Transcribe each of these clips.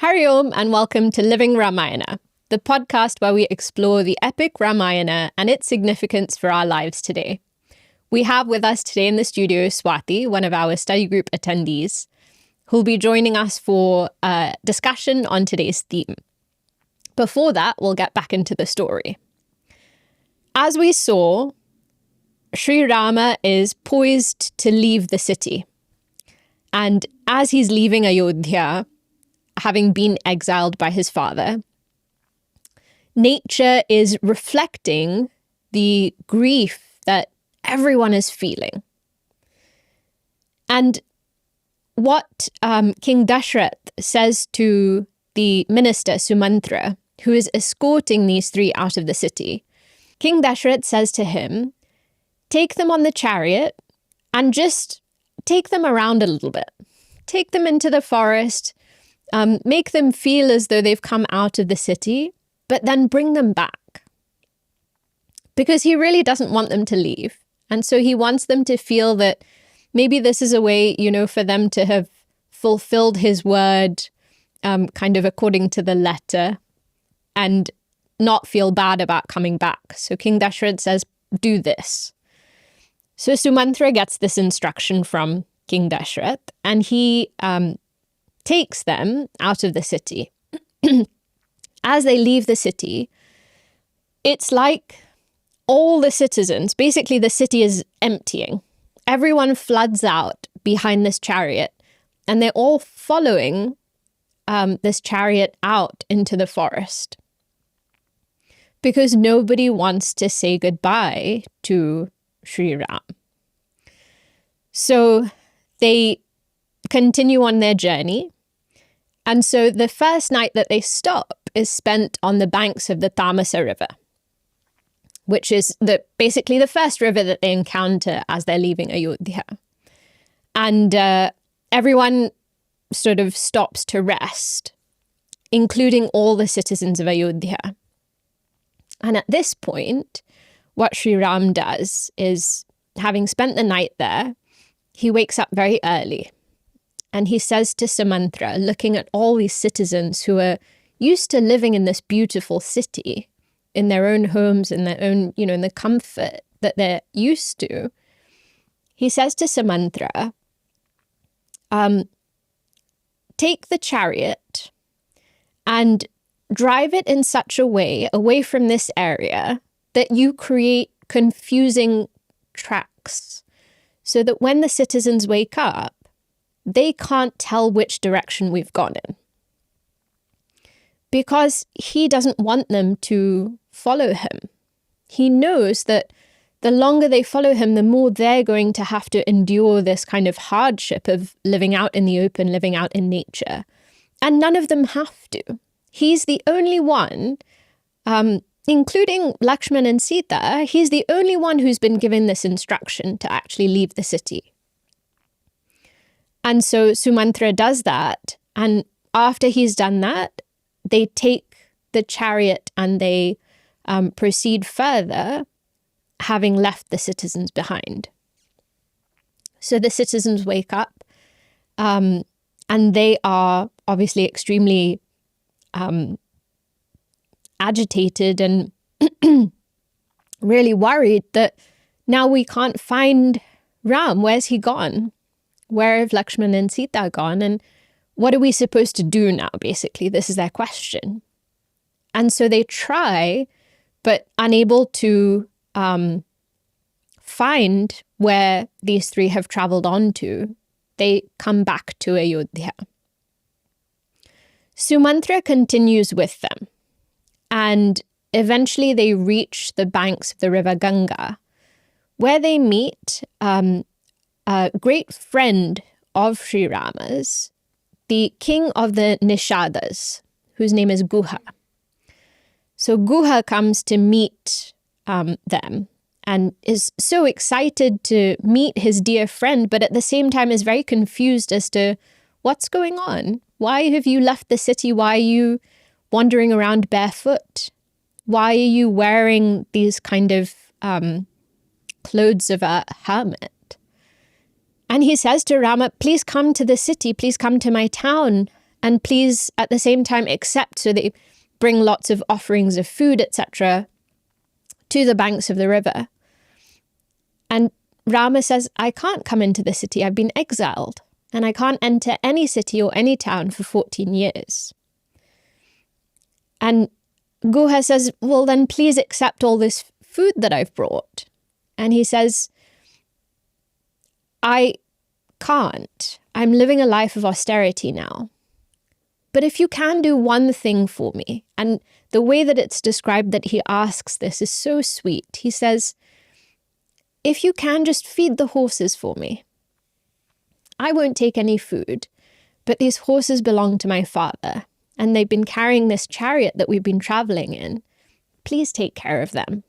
Hari Om and welcome to Living Ramayana, the podcast where we explore the epic Ramayana and its significance for our lives today. We have with us today in the studio Swati, one of our study group attendees, who'll be joining us for a discussion on today's theme. Before that, we'll get back into the story. As we saw, Sri Rama is poised to leave the city. And as he's leaving Ayodhya, having been exiled by his father, nature is reflecting the grief that everyone is feeling. And what King Dashrath says to the minister Sumantra, who is escorting these three out of the city, King Dashrath says to him, take them on the chariot and just take them around a little bit. Take them into the forest, make them feel as though they've come out of the city, but then bring them back. Because he really doesn't want them to leave. And so he wants them to feel that maybe this is a way, for them to have fulfilled his word kind of according to the letter and not feel bad about coming back. So King Dashrath says, do this. So Sumantra gets this instruction from King Dashrath and he takes them out of the city. As they leave the city, it's like all the citizens, basically the city is emptying. Everyone floods out behind this chariot and they're all following this chariot out into the forest because nobody wants to say goodbye to Sri Ram. So they continue on their journey. And so the first night that they stop is spent on the banks of the Tamasa River, which is basically the first river that they encounter as they're leaving Ayodhya. And everyone sort of stops to rest, including all the citizens of Ayodhya. And at this point, what Sri Ram does is, having spent the night there, he wakes up very early. And he says to Sumantra, looking at all these citizens who are used to living in this beautiful city, in their own homes, in their own, in the comfort that they're used to, he says to Sumantra, take the chariot and drive it in such a way away from this area that you create confusing tracks so that when the citizens wake up, they can't tell which direction we've gone in. Because he doesn't want them to follow him. He knows that the longer they follow him, the more they're going to have to endure this kind of hardship of living out in the open, living out in nature. And none of them have to. He's the only one, including Lakshman and Sita, he's the only one who's been given this instruction to actually leave the city. And so Sumantra does that. And after he's done that, they take the chariot and they proceed further, having left the citizens behind. So the citizens wake up and they are obviously extremely agitated and really worried that now we can't find Ram. Where's he gone? Where have Lakshman and Sita gone? And what are we supposed to do now, basically? This is their question. And so they try, but unable to find where these three have traveled on to, they come back to Ayodhya. Sumantra continues with them. And eventually they reach the banks of the river Ganga, where they meet a great friend of Sri Rama's, the king of the Nishadas, whose name is Guha. So Guha comes to meet them and is so excited to meet his dear friend, but at the same time is very confused as to what's going on. Why have you left the city? Why are you wandering around barefoot? Why are you wearing these kind of clothes of a hermit? And he says to Rama, please come to the city, please come to my town. and please at the same time accept. So they bring lots of offerings of food, etc., to the banks of the river. And Rama says, I can't come into the city. I've been exiled, and I can't enter any city or any town for 14 years. And Guha says, well, then please accept all this food that I've brought. And he says, I can't. I'm living a life of austerity now. But if you can do one thing for me, and the way that it's described that he asks this is so sweet. He says, if you can just feed the horses for me. I won't take any food, but these horses belong to my father, and they've been carrying this chariot that we've been traveling in. Please take care of them.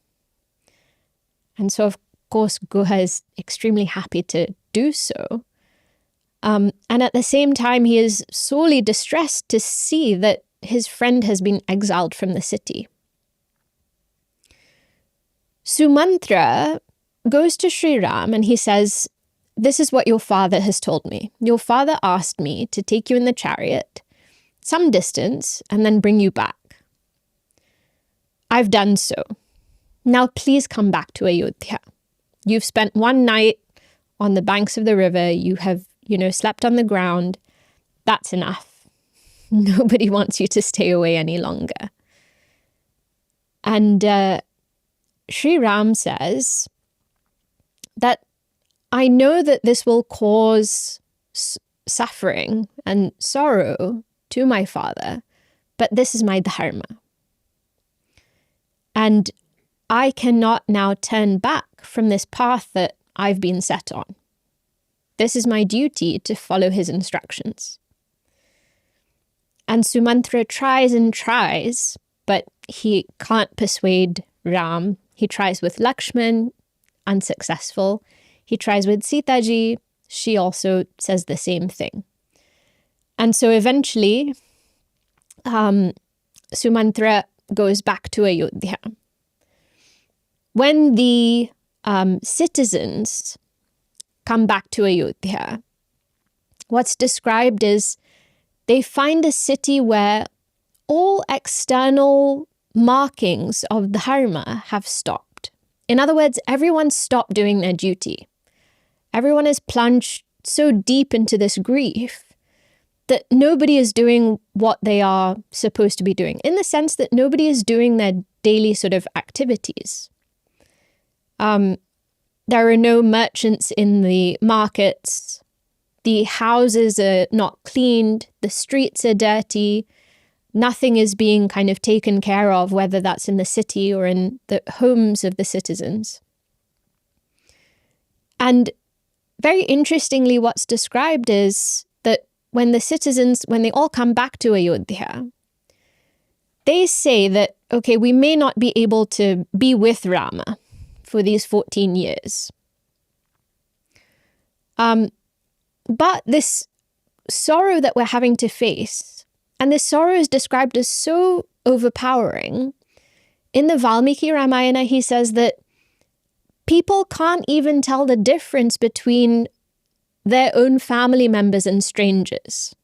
And so, of course, Guha is extremely happy to do so. And at the same time, he is sorely distressed to see that his friend has been exiled from the city. Sumantra goes to Sri Ram and he says, this is what your father has told me. Your father asked me to take you in the chariot some distance and then bring you back. I've done so. Now please come back to Ayodhya. You've spent one night on the banks of the river. You have, slept on the ground. That's enough. Nobody wants you to stay away any longer. And Sri Ram says that I know that this will cause suffering and sorrow to my father, but this is my dharma. And I cannot now turn back from this path that I've been set on. This is my duty to follow his instructions. And Sumantra tries and tries, but he can't persuade Ram. He tries with Lakshman, unsuccessful. He tries with Sitaji. She also says the same thing. And so eventually, Sumantra goes back to Ayodhya. When the citizens come back to Ayodhya, what's described is they find a city where all external markings of dharma have stopped. In other words, everyone stopped doing their duty. Everyone is plunged so deep into this grief that nobody is doing what they are supposed to be doing, in the sense that nobody is doing their daily sort of activities. There are no merchants in the markets. The houses are not cleaned. The streets are dirty. Nothing is being kind of taken care of, whether that's in the city or in the homes of the citizens. And very interestingly, what's described is that when they all come back to Ayodhya, they say that, okay, we may not be able to be with Rama for these 14 years. But this sorrow that we're having to face, and this sorrow is described as so overpowering. In the Valmiki Ramayana, he says that people can't even tell the difference between their own family members and strangers.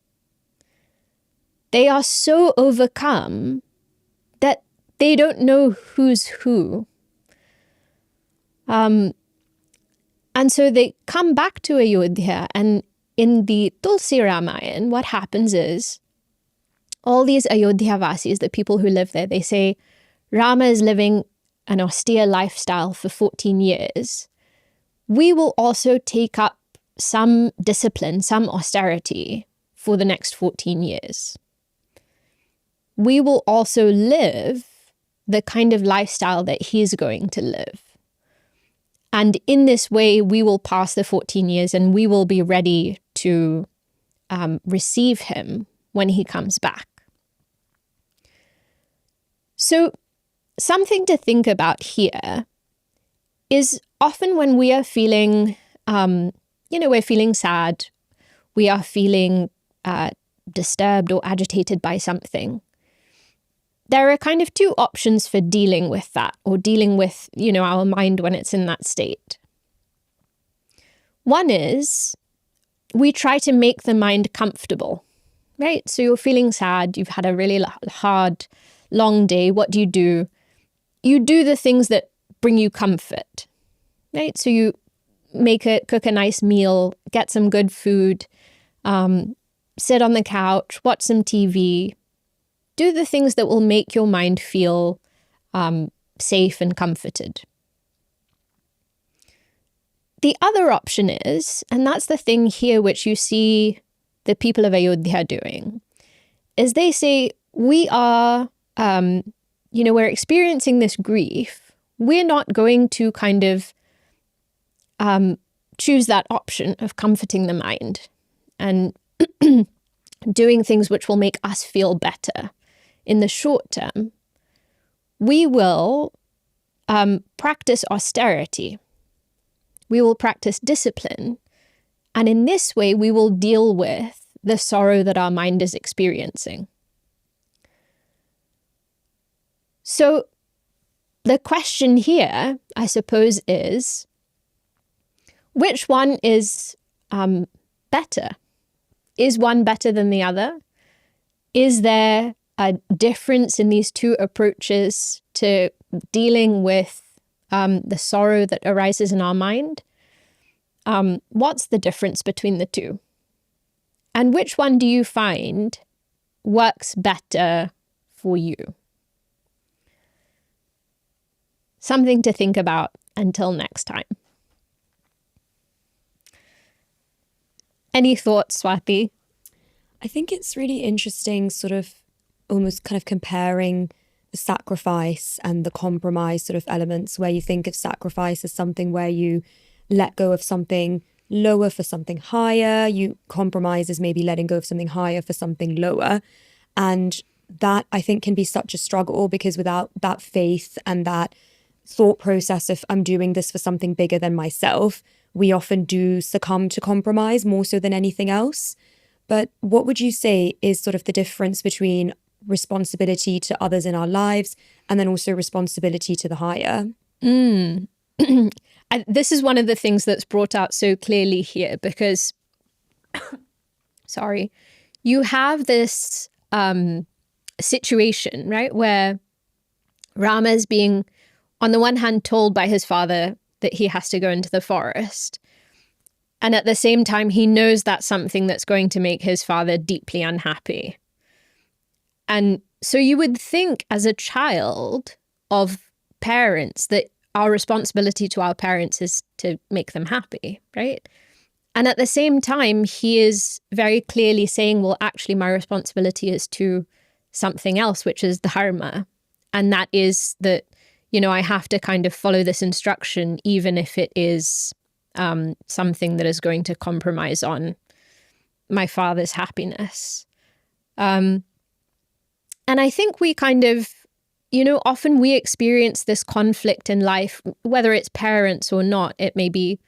They are so overcome that they don't know who's who. And so they come back to Ayodhya, and in the Tulsi Ramayana, what happens is all these Ayodhya Vasis, the people who live there, they say, Rama is living an austere lifestyle for 14 years. We will also take up some discipline, some austerity for the next 14 years. We will also live the kind of lifestyle that he's going to live. And in this way, we will pass the 14 years and we will be ready to receive him when he comes back. So something to think about here is often when we are feeling, we're feeling sad, we are feeling disturbed or agitated by something. There are kind of two options for dealing with that, or dealing with, our mind when it's in that state. One is we try to make the mind comfortable. right? So you're feeling sad, you've had a really hard, long day. What do? You do the things that bring you comfort, right? So you cook a nice meal, get some good food, sit on the couch, watch some TV, do the things that will make your mind feel safe and comforted. The other option is, and that's the thing here which you see the people of Ayodhya doing, is they say, we are, we're experiencing this grief. We're not going to kind of choose that option of comforting the mind and doing things which will make us feel better in the short term. We will practice austerity. We will practice discipline. And in this way, we will deal with the sorrow that our mind is experiencing. So the question here, I suppose, is, which one is better? Is one better than the other? Is there a difference in these two approaches to dealing with the sorrow that arises in our mind? What's the difference between the two? And which one do you find works better for you? Something to think about until next time. Any thoughts, Swati? I think it's really interesting, sort of almost kind of comparing the sacrifice and the compromise sort of elements, where you think of sacrifice as something where you let go of something lower for something higher. You compromise as maybe letting go of something higher for something lower. And that, I think, can be such a struggle, because without that faith and that thought process of I'm doing this for something bigger than myself, we often do succumb to compromise more so than anything else. But what would you say is sort of the difference between responsibility to others in our lives and then also responsibility to the higher? This is one of the things that's brought out so clearly here, because, sorry, you have this situation, right, where Rama is being, on the one hand, told by his father that he has to go into the forest. And at the same time, he knows that's something that's going to make his father deeply unhappy. And so you would think as a child of parents that our responsibility to our parents is to make them happy, right? And at the same time, he is very clearly saying, well, actually, my responsibility is to something else, which is dharma. And that is that, I have to kind of follow this instruction, even if it is something that is going to compromise on my father's happiness. And I think we kind of, often we experience this conflict in life, whether it's parents or not. It may be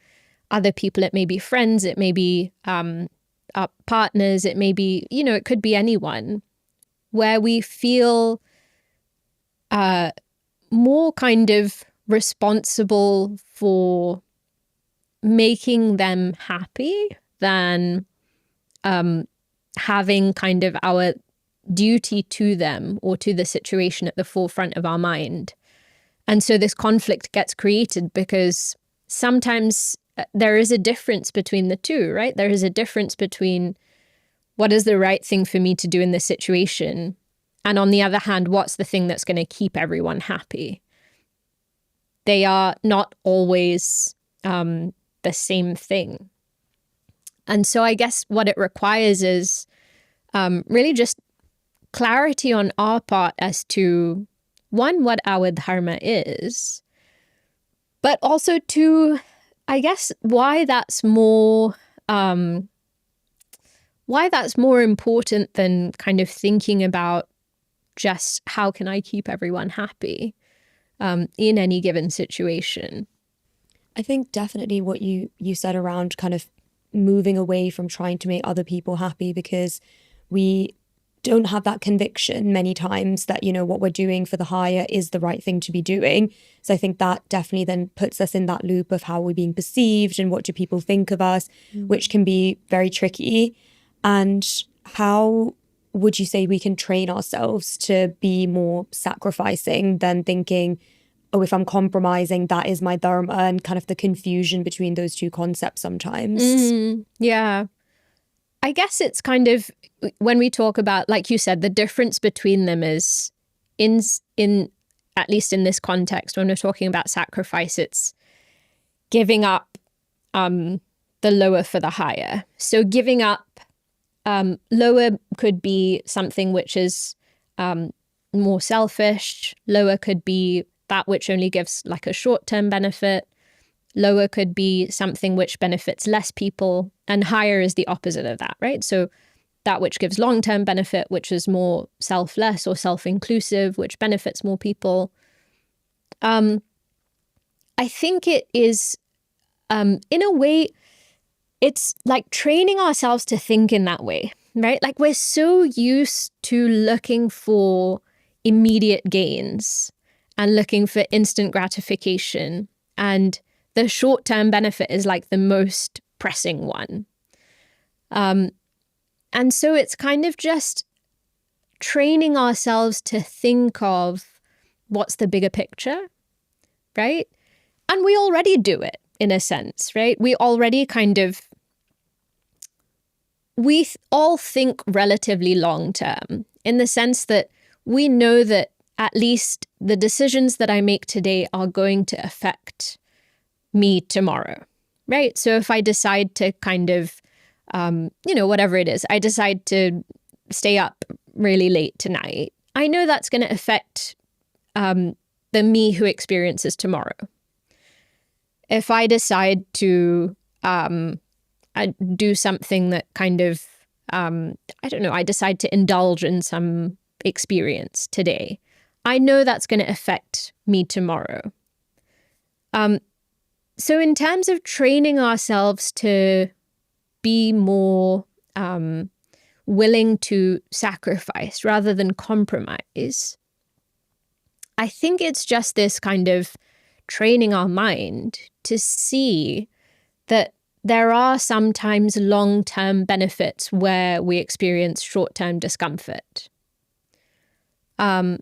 other people, it may be friends, it may be our partners, it may be, it could be anyone, where we feel more kind of responsible for making them happy than having kind of our duty to them or to the situation at the forefront of our mind. And so this conflict gets created because sometimes there is a difference between the two, right? There is a difference between what is the right thing for me to do in this situation, and on the other hand, what's the thing that's going to keep everyone happy? They are not always the same thing. And so I guess what it requires is really just clarity on our part as to, one, what our dharma is, but also to, I guess, why that's more important than kind of thinking about just how can I keep everyone happy in any given situation. I think definitely what you said around kind of moving away from trying to make other people happy, because we don't have that conviction many times that, what we're doing for the higher is the right thing to be doing. So I think that definitely then puts us in that loop of how we're being perceived and what do people think of us, which can be very tricky. And how would you say we can train ourselves to be more sacrificing than thinking, oh, if I'm compromising, that is my dharma, and kind of the confusion between those two concepts sometimes? Yeah. I guess it's kind of, when we talk about, like you said, the difference between them is in at least in this context, when we're talking about sacrifice, it's giving up the lower for the higher. So giving up lower could be something which is more selfish. Lower could be that which only gives like a short-term benefit. Lower could be something which benefits less people, and higher is the opposite of that, right? So that which gives long-term benefit, which is more selfless or self-inclusive, which benefits more people. I think it is, in a way, it's like training ourselves to think in that way, right? Like we're so used to looking for immediate gains and looking for instant gratification, and the short-term benefit is like the most pressing one. And so it's kind of just training ourselves to think of what's the bigger picture, right? And we already do it in a sense, right? We already kind of, all think relatively long-term in the sense that we know that at least the decisions that I make today are going to affect me tomorrow, right? So if I decide to kind of, whatever it is, I decide to stay up really late tonight, I know that's going to affect the me who experiences tomorrow. If I decide to do something that kind of, I decide to indulge in some experience today, I know that's going to affect me tomorrow. So in terms of training ourselves to be more willing to sacrifice rather than compromise, I think it's just this kind of training our mind to see that there are sometimes long-term benefits where we experience short-term discomfort. And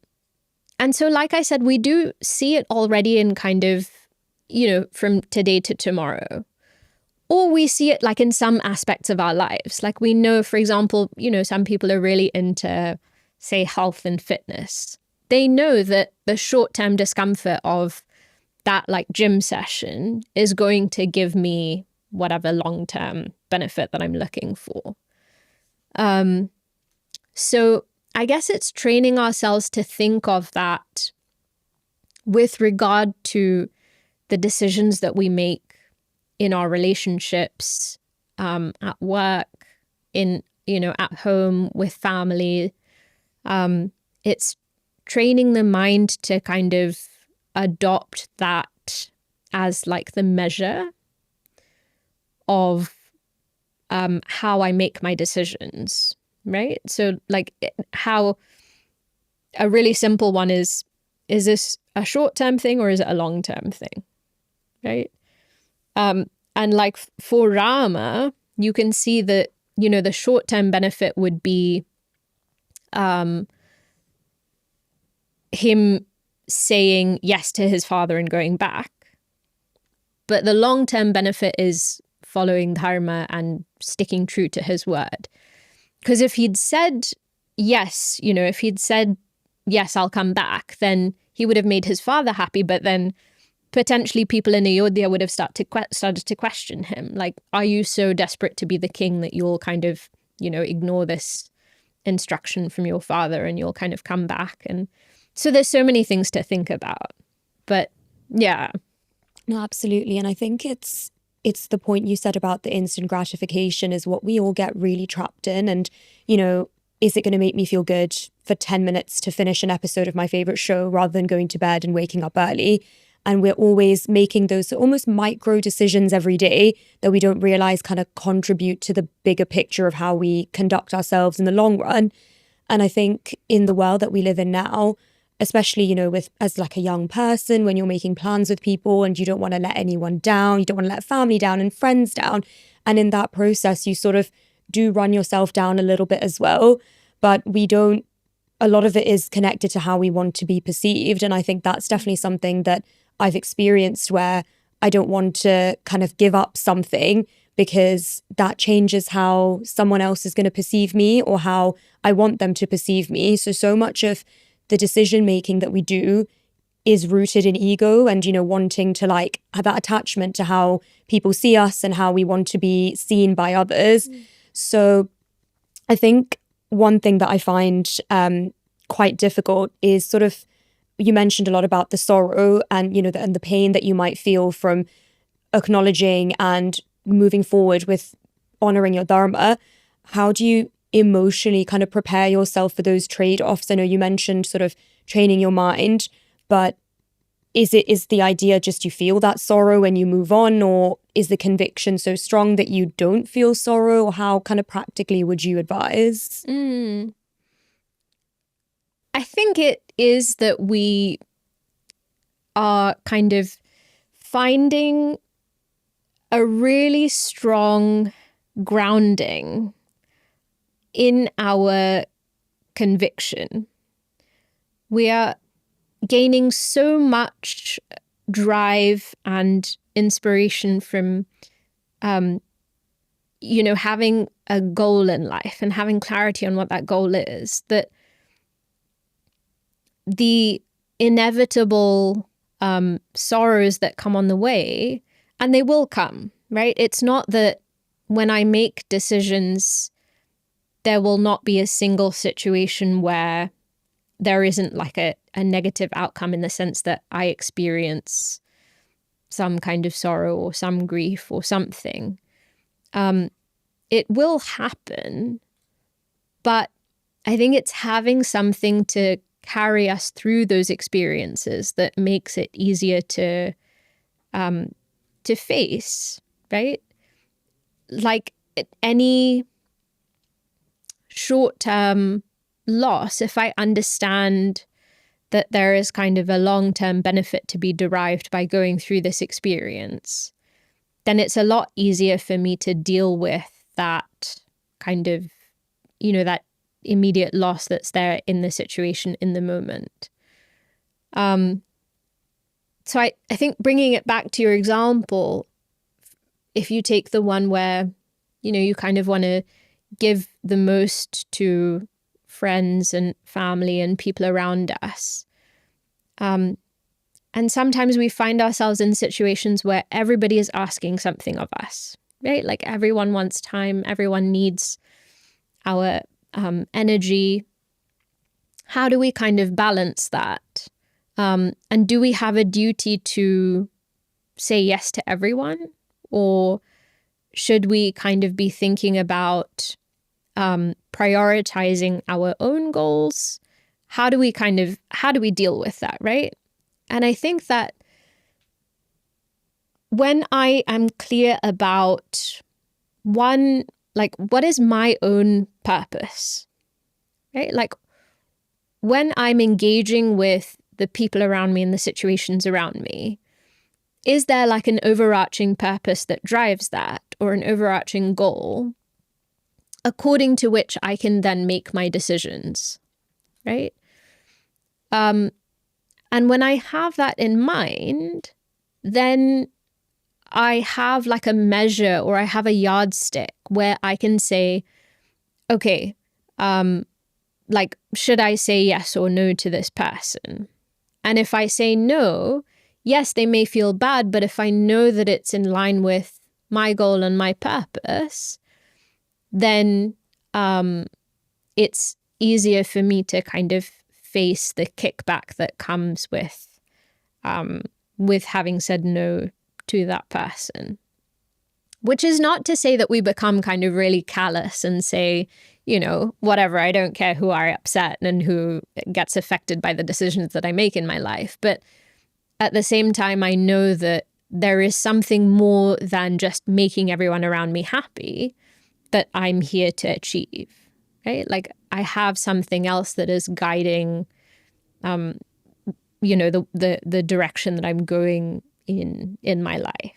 so, like I said, we do see it already in kind of, from today to tomorrow. Or we see it like in some aspects of our lives. Like we know, for example, some people are really into, say, health and fitness. They know that the short-term discomfort of that like gym session is going to give me whatever long-term benefit that I'm looking for. So I guess it's training ourselves to think of that with regard to the decisions that we make in our relationships, at work, at home, with family. It's training the mind to kind of adopt that as like the measure of how I make my decisions, right? So like how a really simple one is this a short-term thing or is it a long-term thing, right? And like for Rama, you can see that, the short-term benefit would be him saying yes to his father and going back. But the long-term benefit is following dharma and sticking true to his word. Because if he'd said yes, if he'd said, yes, I'll come back, then he would have made his father happy, but then potentially people in Ayodhya would have started to question him. Like, are you so desperate to be the king that you'll kind of, ignore this instruction from your father and you'll kind of come back? And so there's so many things to think about. But yeah. No, absolutely. And I think it's the point you said about the instant gratification is what we all get really trapped in. And, is it going to make me feel good for 10 minutes to finish an episode of my favorite show rather than going to bed and waking up early? And we're always making those almost micro decisions every day that we don't realize kind of contribute to the bigger picture of how we conduct ourselves in the long run. And I think in the world that we live in now, especially, with as like a young person, when you're making plans with people and you don't want to let anyone down, you don't want to let family down and friends down. And in that process, you sort of do run yourself down a little bit as well. but a lot of it is connected to how we want to be perceived. And I think that's definitely something that I've experienced, where I don't want to kind of give up something because that changes how someone else is going to perceive me or how I want them to perceive me. So much of the decision making that we do is rooted in ego and, wanting to like have that attachment to how people see us and how we want to be seen by others. So I think one thing that I find quite difficult is sort of, you mentioned a lot about the sorrow and, and the pain that you might feel from acknowledging and moving forward with honoring your dharma. How do you emotionally kind of prepare yourself for those trade-offs? I know you mentioned sort of training your mind, but is the idea just you feel that sorrow and you move on, or is the conviction so strong that you don't feel sorrow? Or how kind of practically would you advise? I think it is that we are kind of finding a really strong grounding in our conviction. We are gaining so much drive and inspiration from, having a goal in life and having clarity on what that goal is, that the inevitable sorrows that come on the way, and they will come, right? It's not that when I make decisions, there will not be a single situation where there isn't like a negative outcome, in the sense that I experience some kind of sorrow or some grief or something. It will happen, but I think it's having something to carry us through those experiences that makes it easier to face, right? Like any short-term loss, if I understand that there is kind of a long-term benefit to be derived by going through this experience, then it's a lot easier for me to deal with that kind of, that immediate loss that's there in the situation in the moment. So I think bringing it back to your example, if you take the one where, you kind of want to give the most to friends and family and people around us. And sometimes we find ourselves in situations where everybody is asking something of us, right? Like everyone wants time, everyone needs our energy. How do we kind of balance that? And do we have a duty to say yes to everyone? Or should we kind of be thinking about prioritizing our own goals? How do we deal with that, right? And I think that when I am clear about one, like, what is my own purpose, right? Like when I'm engaging with the people around me and the situations around me, is there like an overarching purpose that drives that, or an overarching goal according to which I can then make my decisions, right? And when I have that in mind, then I have like a measure, or I have a yardstick where I can say, okay, like, should I say yes or no to this person? And if I say no, yes, they may feel bad, but if I know that it's in line with my goal and my purpose, then it's easier for me to kind of face the kickback that comes with having said no to that person. Which is not to say that we become kind of really callous and say, whatever, I don't care who are upset and who gets affected by the decisions that I make in my life. But at the same time, I know that there is something more than just making everyone around me happy that I'm here to achieve, right? Like I have something else that is guiding, the direction that I'm going in my life.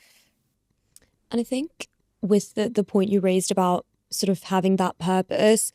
And I think with the point you raised about sort of having that purpose,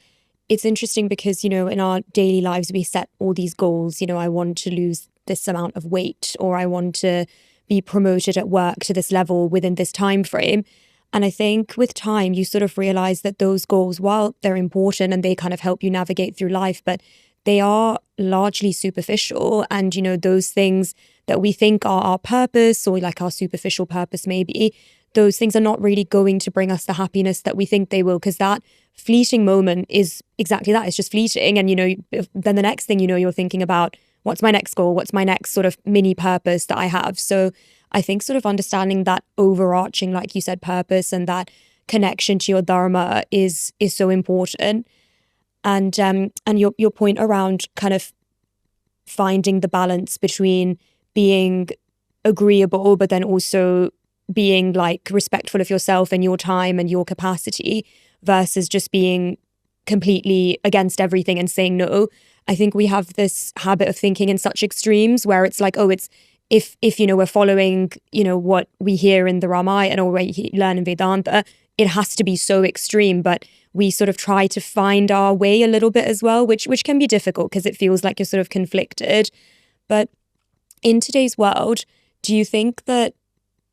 it's interesting because, in our daily lives, we set all these goals. I want to lose this amount of weight, or I want to be promoted at work to this level within this time frame. And I think with time, you sort of realize that those goals, while they're important and they kind of help you navigate through life, but they are largely superficial. And, those things that we think are our purpose, or like our superficial purpose maybe, those things are not really going to bring us the happiness that we think they will, because that fleeting moment is exactly that. It's just fleeting. And, then the next thing you're thinking about, what's my next goal? What's my next sort of mini purpose that I have? So I think sort of understanding that overarching, like you said, purpose and that connection to your dharma is so important. And your point around kind of finding the balance between being agreeable, but then also being like respectful of yourself and your time and your capacity, versus just being completely against everything and saying no. I think we have this habit of thinking in such extremes where it's like, oh, it's if we're following, what we hear in the Ramayana or we learn in Vedanta, it has to be so extreme. But we sort of try to find our way a little bit as well, which can be difficult because it feels like you're sort of conflicted. But in today's world, do you think that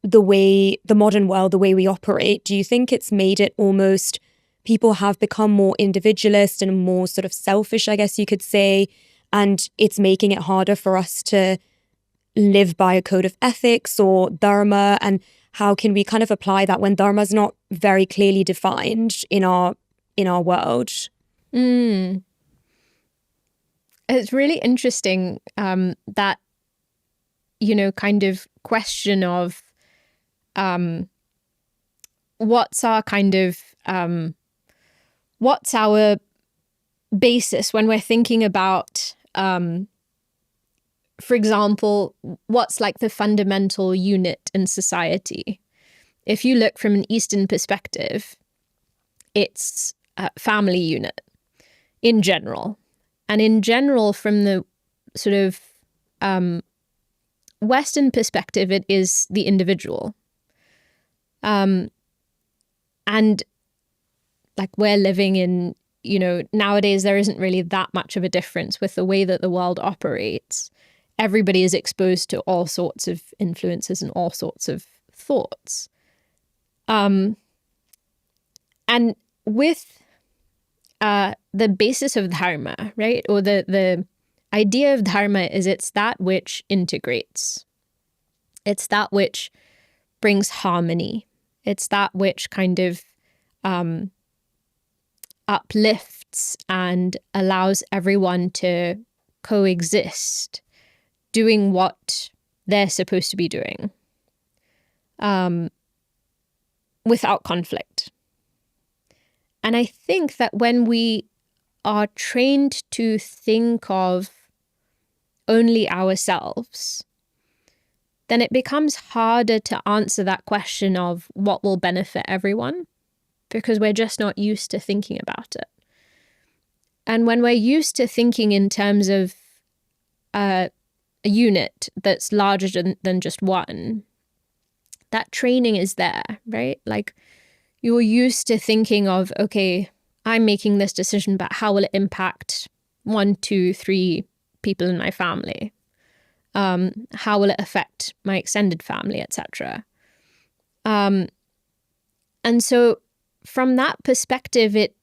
the modern world, the way we operate, do you think it's made it almost, people have become more individualist and more sort of selfish, I guess you could say, and it's making it harder for us to live by a code of ethics or dharma? And how can we kind of apply that when dharma is not very clearly defined in our world? It's really interesting, that kind of question of what's our basis when we're thinking about, for example, what's like the fundamental unit in society. If you look from an Eastern perspective, it's a family unit in general. And in general, from the sort of Western perspective, it is the individual. And like we're living in, nowadays there isn't really that much of a difference with the way that the world operates. Everybody is exposed to all sorts of influences and all sorts of thoughts. And with the basis of dharma, right? Or the idea of dharma is it's that which integrates. It's that which brings harmony. It's that which kind of uplifts and allows everyone to coexist, doing what they're supposed to be doing, without conflict. And I think that when we are trained to think of only ourselves, then it becomes harder to answer that question of what will benefit everyone, because we're just not used to thinking about it. And when we're used to thinking in terms of a unit that's larger than just one, that training is there, right? Like you're used to thinking of, okay, I'm making this decision, but how will it impact 1, 2, 3 people in my family? How will it affect my extended family, etc.? And so from that perspective, it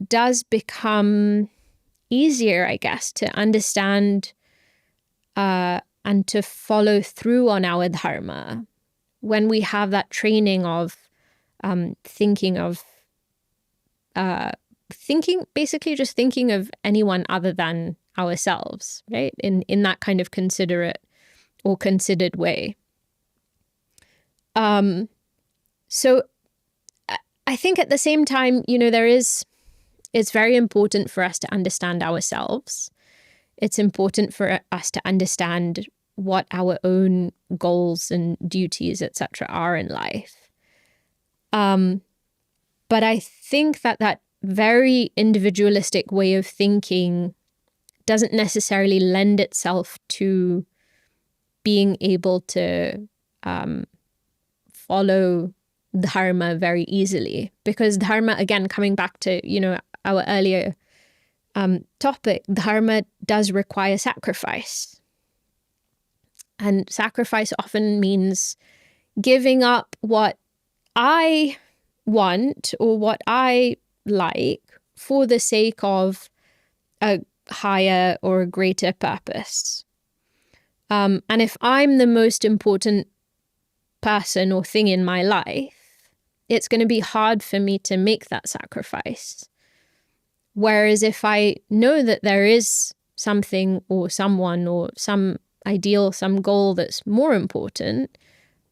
does become easier, I guess, to understand and to follow through on our dharma when we have that training of thinking basically just thinking of anyone other than ourselves, right? In that kind of considerate or considered way. So I think at the same time, it's very important for us to understand ourselves. It's important for us to understand what our own goals and duties, etc., are in life. But I think that very individualistic way of thinking doesn't necessarily lend itself to being able to follow dharma very easily. Because dharma, again, coming back to, our earlier topic, dharma does require sacrifice. And sacrifice often means giving up what I want or what I like for the sake of a higher or a greater purpose. And if I'm the most important person or thing in my life, it's going to be hard for me to make that sacrifice. Whereas if I know that there is something or someone or some ideal, some goal that's more important,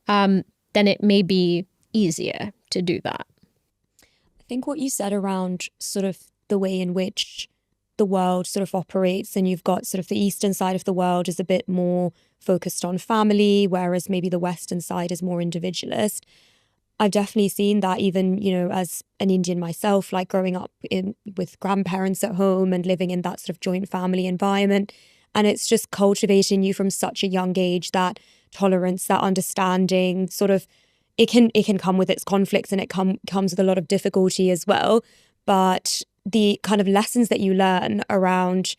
then it may be easier to do that. I think what you said around sort of the way in which the world sort of operates, and you've got sort of the eastern side of the world is a bit more focused on family, whereas maybe the western side is more individualist. I've definitely seen that even, as an Indian myself, like growing up with grandparents at home and living in that sort of joint family environment. And it's just cultivating you from such a young age, that tolerance, that understanding, sort of, it can come with its conflicts, and it comes with a lot of difficulty as well. But the kind of lessons that you learn around,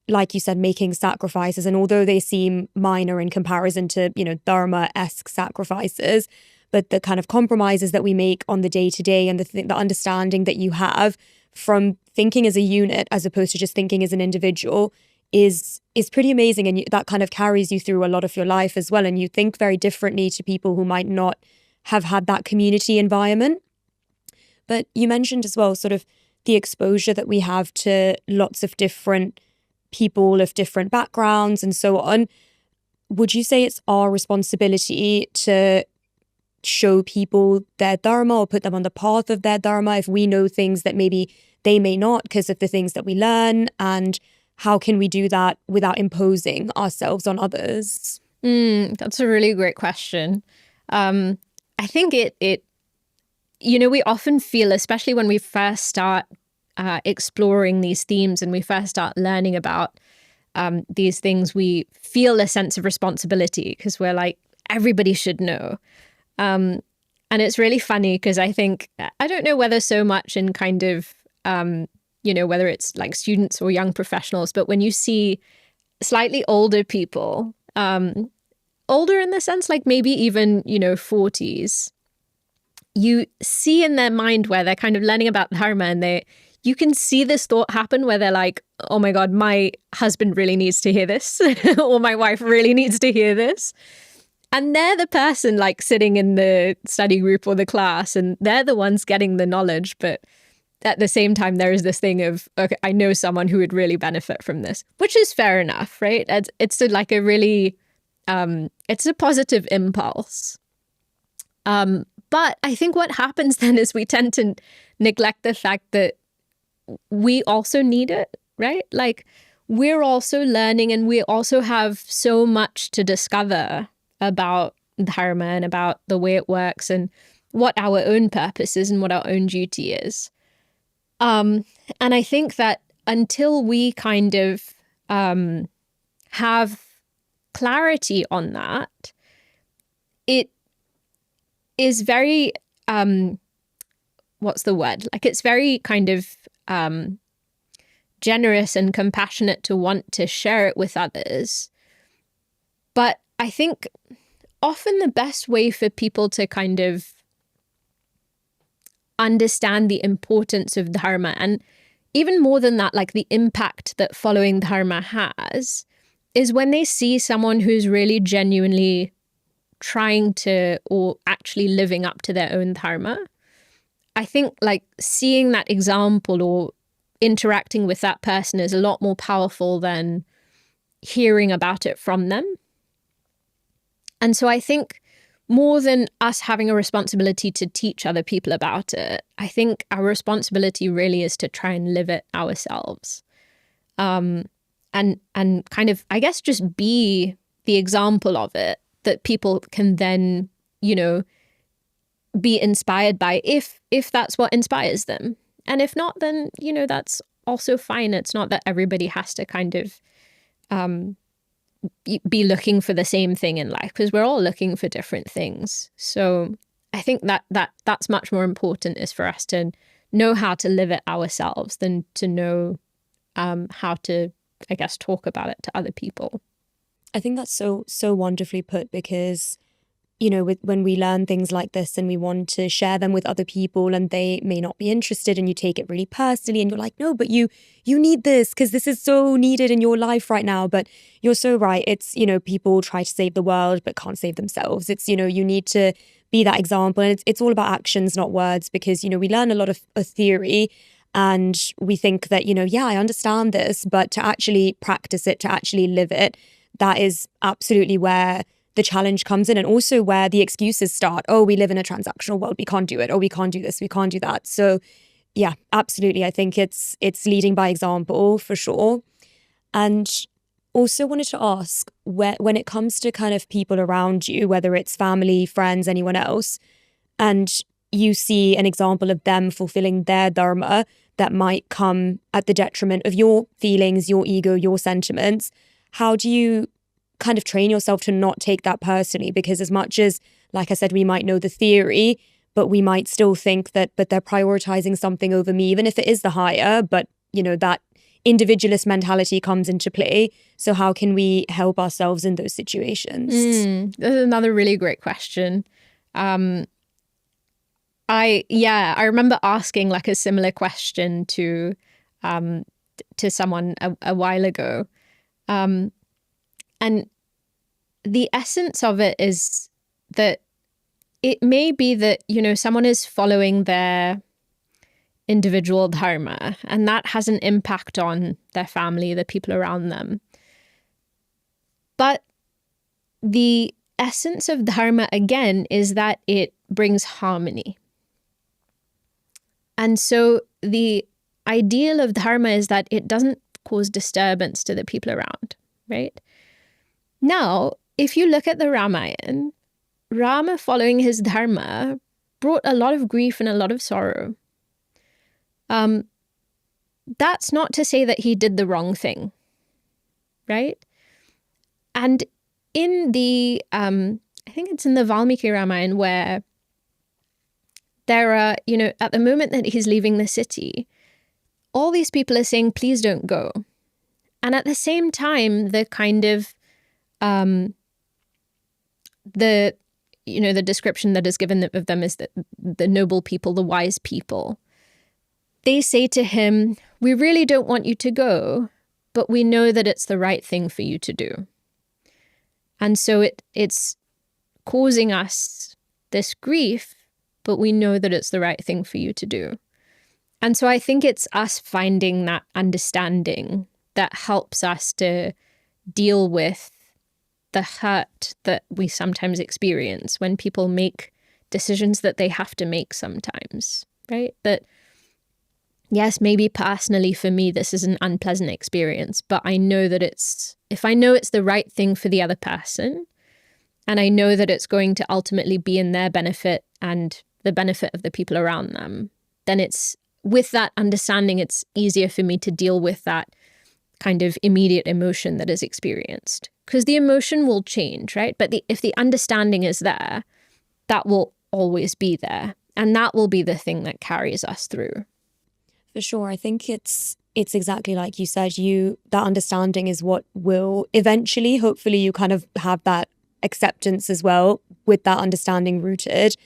like you said, making sacrifices, and although they seem minor in comparison to, dharma-esque sacrifices, but the kind of compromises that we make on the day-to-day, and the understanding that you have from thinking as a unit as opposed to just thinking as an individual is pretty amazing. And that kind of carries you through a lot of your life as well. And you think very differently to people who might not have had that community environment. But you mentioned as well sort of the exposure that we have to lots of different people of different backgrounds and so on. Would you say it's our responsibility to show people their dharma or put them on the path of their dharma if we know things that maybe they may not because of the things that we learn? And how can we do that without imposing ourselves on others? That's a really great question. I think it we often feel, especially when we first start exploring these themes and we first start learning about these things, we feel a sense of responsibility because we're like, everybody should know. And it's really funny because I think, I don't know whether so much in kind of, whether it's like students or young professionals, but when you see slightly older people, older in the sense like maybe even, 40s, you see in their mind where they're kind of learning about dharma, and you can see this thought happen where they're like, oh my God, my husband really needs to hear this, or my wife really needs to hear this. And they're the person like sitting in the study group or the class, and they're the ones getting the knowledge. But at the same time, there is this thing of, okay, I know someone who would really benefit from this, which is fair enough, right? It's like a really, it's a positive impulse. But I think what happens then is we tend to neglect the fact that we also need it, right? Like we're also learning, and we also have so much to discover about dharma and about the way it works and what our own purpose is and what our own duty is. And I think that until we kind of have clarity on that, it is very, what's the word? Like it's very kind of generous and compassionate to want to share it with others. But I think often the best way for people to kind of understand the importance of dharma, and even more than that, like the impact that following dharma has, is when they see someone who's really genuinely trying to, or actually living up to their own dharma. I think like seeing that example or interacting with that person is a lot more powerful than hearing about it from them. And so I think more than us having a responsibility to teach other people about it, I think our responsibility really is to try and live it ourselves. And kind of, I guess, just be the example of it that people can then, be inspired by if that's what inspires them. And if not, then, that's also fine. It's not that everybody has to kind of be looking for the same thing in life, because we're all looking for different things. So I think that's much more important, is for us to know how to live it ourselves than to know how to, I guess, talk about it to other people. I think that's so wonderfully put, because when we learn things like this and we want to share them with other people and they may not be interested, and you take it really personally and you're like, no, but you need this because this is so needed in your life right now. But you're so right. It's, people try to save the world but can't save themselves. It's, you need to be that example. And it's all about actions, not words, because, we learn a lot of a theory and we think that, yeah, I understand this, but to actually practice it, to actually live it, that is absolutely where the challenge comes in, and also where the excuses start. Oh, we live in a transactional world, we can't do it. Oh, we can't do this, we can't do that. So yeah, absolutely. I think it's leading by example for sure. And also wanted to ask, when it comes to kind of people around you, whether it's family, friends, anyone else, and you see an example of them fulfilling their dharma that might come at the detriment of your feelings, your ego, your sentiments, how do you kind of train yourself to not take that personally? Because as much as, like I said, we might know the theory, but we might still think that, but they're prioritizing something over me, even if it is the higher, but that individualist mentality comes into play. So how can we help ourselves in those situations? This is another really great question. I remember asking like a similar question to someone a while ago. And the essence of it is that it may be that, someone is following their individual dharma, and that has an impact on their family, the people around them. But the essence of dharma, again, is that it brings harmony. And so the ideal of dharma is that it doesn't cause disturbance to the people around, right? Now, if you look at the Ramayana, Rama following his dharma brought a lot of grief and a lot of sorrow. That's not to say that he did the wrong thing, right? And in the, I think it's in the Valmiki Ramayana, where there are, at the moment that he's leaving the city, all these people are saying, please don't go. And at the same time, the kind of, the description that is given of them is that the noble people, the wise people, they say to him, we really don't want you to go, but we know that it's the right thing for you to do. And so it's causing us this grief, but we know that it's the right thing for you to do. And so I think it's us finding that understanding that helps us to deal with the hurt that we sometimes experience when people make decisions that they have to make sometimes, right? That, yes, maybe personally for me, this is an unpleasant experience, but I know that if I know it's the right thing for the other person, and I know that it's going to ultimately be in their benefit and the benefit of the people around them, then it's, with that understanding, it's easier for me to deal with that kind of immediate emotion that is experienced. Because the emotion will change, right? But if the understanding is there, that will always be there. And that will be the thing that carries us through. For sure. I think it's exactly like you said, that understanding is what will eventually, hopefully you kind of have that acceptance as well, with that understanding rooted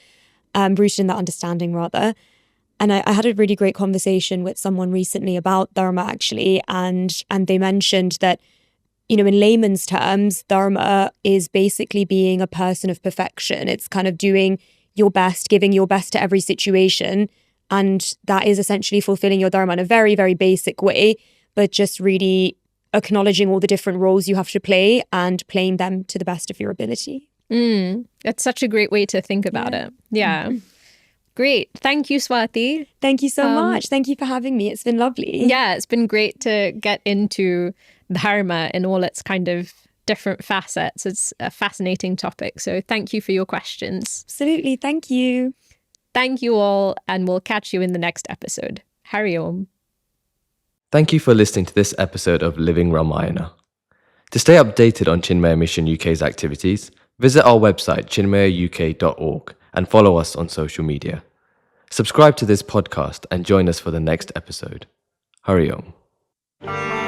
in that understanding rather. And I had a really great conversation with someone recently about dharma actually, and they mentioned that, in layman's terms, dharma is basically being a person of perfection. It's kind of doing your best, giving your best to every situation. And that is essentially fulfilling your dharma in a very, very basic way, but just really acknowledging all the different roles you have to play and playing them to the best of your ability. That's such a great way to think about it. Yeah. Great. Thank you, Swati. Thank you so much. Thank you for having me. It's been lovely. Yeah, it's been great to get into dharma in all its kind of different facets. It's a fascinating topic. So thank you for your questions. Absolutely. Thank you. Thank you all, and we'll catch you in the next episode. Hari Om. Thank you for listening to this episode of Living Ramayana. To stay updated on Chinmaya Mission UK's activities, visit our website chinmayauk.org and follow us on social media. Subscribe to this podcast and join us for the next episode. Hari Om. you.